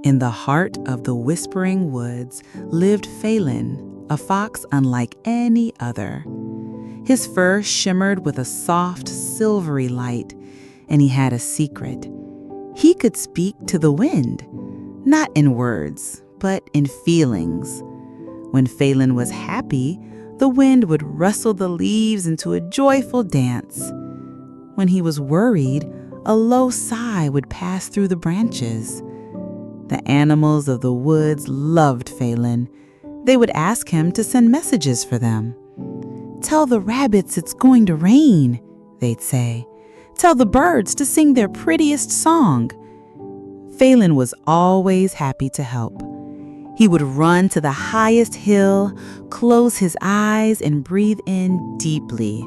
In the heart of the Whispering Woods lived Faelan, a fox unlike any other. His fur shimmered with a soft, silvery light, and he had a secret. He could speak to the wind, not in words, but in feelings. When Faelan was happy, the wind would rustle the leaves into a joyful dance. When he was worried, a low sigh would pass through the branches. The animals of the woods loved Faelan. They would ask him to send messages for them. "Tell the rabbits it's going to rain," they'd say. "Tell the birds to sing their prettiest song." Faelan was always happy to help. He would run to the highest hill, close his eyes, and breathe in deeply.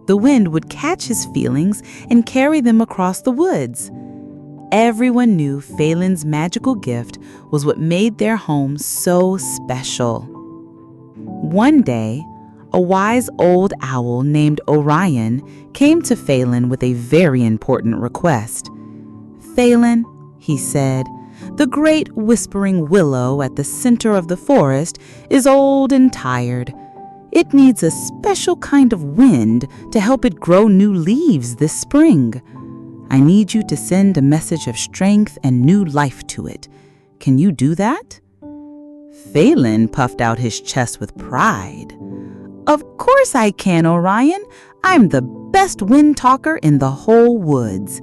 The wind would catch his feelings and carry them across the woods. Everyone knew Faelan's magical gift was what made their home so special. One day, a wise old owl named Orion came to Faelan with a very important request. "Faelan," he said, "the great Whispering Willow at the center of the forest is old and tired. It needs a special kind of wind to help it grow new leaves this spring. I need you to send a message of strength and new life to it. Can you do that?" Faelan puffed out his chest with pride. "Of course I can, Orion. I'm the best wind talker in the whole woods."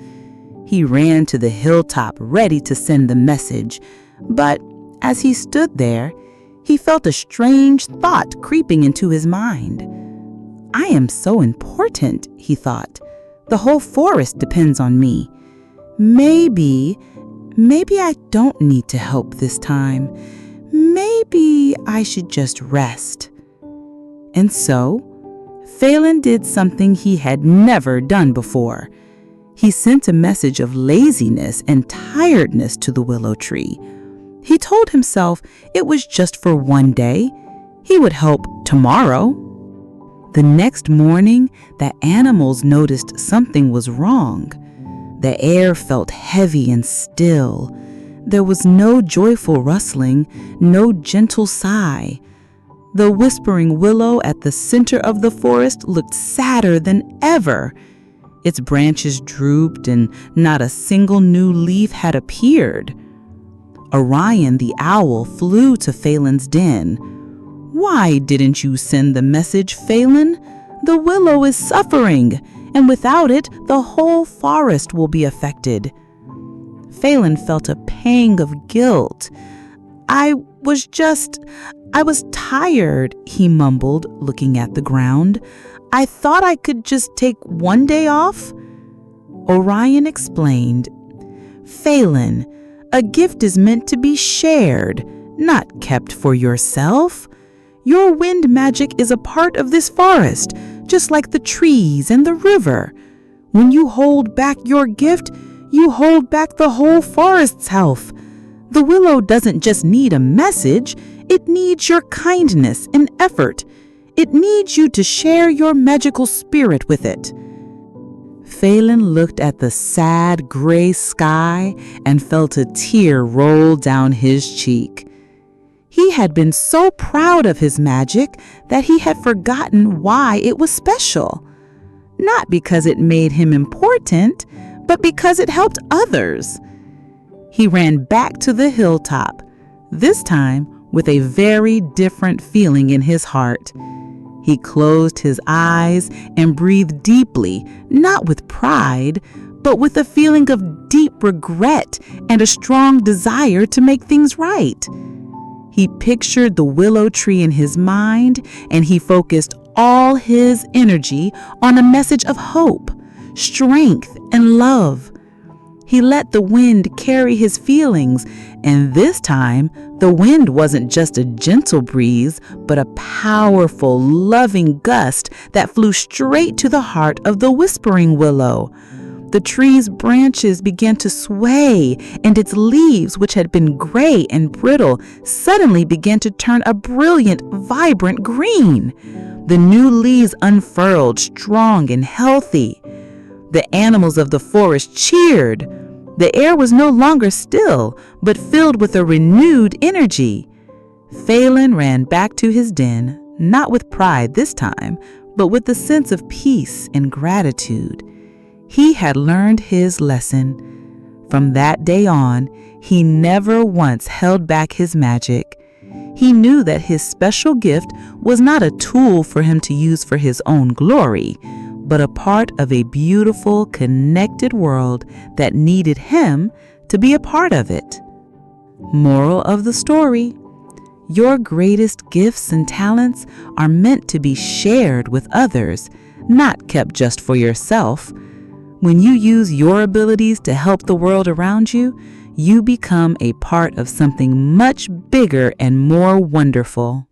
He ran to the hilltop ready to send the message, but as he stood there, he felt a strange thought creeping into his mind. "I am so important," he thought. "The whole forest depends on me. Maybe I don't need to help this time. Maybe I should just rest." And so, Faelan did something he had never done before. He sent a message of laziness and tiredness to the willow tree. He told himself it was just for one day. He would help tomorrow. The next morning, the animals noticed something was wrong. The air felt heavy and still. There was no joyful rustling, no gentle sigh. The Whispering Willow at the center of the forest looked sadder than ever. Its branches drooped and not a single new leaf had appeared. Orion the owl flew to Faelan's den. "Why didn't you send the message, Faelan? The willow is suffering, and without it, the whole forest will be affected." Faelan felt a pang of guilt. I was tired," he mumbled, looking at the ground. "I thought I could just take one day off." Orion explained, "Faelan, a gift is meant to be shared, not kept for yourself. Your wind magic is a part of this forest, just like the trees and the river. When you hold back your gift, you hold back the whole forest's health. The willow doesn't just need a message, it needs your kindness and effort. It needs you to share your magical spirit with it." Faelan looked at the sad gray sky and felt a tear roll down his cheek. He had been so proud of his magic that he had forgotten why it was special. Not because it made him important, but because it helped others. He ran back to the hilltop, this time with a very different feeling in his heart. He closed his eyes and breathed deeply, not with pride, but with a feeling of deep regret and a strong desire to make things right. He pictured the willow tree in his mind, and he focused all his energy on a message of hope, strength, and love. He let the wind carry his feelings, and this time, the wind wasn't just a gentle breeze, but a powerful, loving gust that flew straight to the heart of the Whispering Willow. The tree's branches began to sway, and its leaves, which had been gray and brittle, suddenly began to turn a brilliant, vibrant green. The new leaves unfurled, strong and healthy. The animals of the forest cheered. The air was no longer still, but filled with a renewed energy. Faelan ran back to his den, not with pride this time, but with a sense of peace and gratitude. He had learned his lesson. From that day on, he never once held back his magic. He knew that his special gift was not a tool for him to use for his own glory, but a part of a beautiful, connected world that needed him to be a part of it. Moral of the story: your greatest gifts and talents are meant to be shared with others, not kept just for yourself. When you use your abilities to help the world around you, you become a part of something much bigger and more wonderful.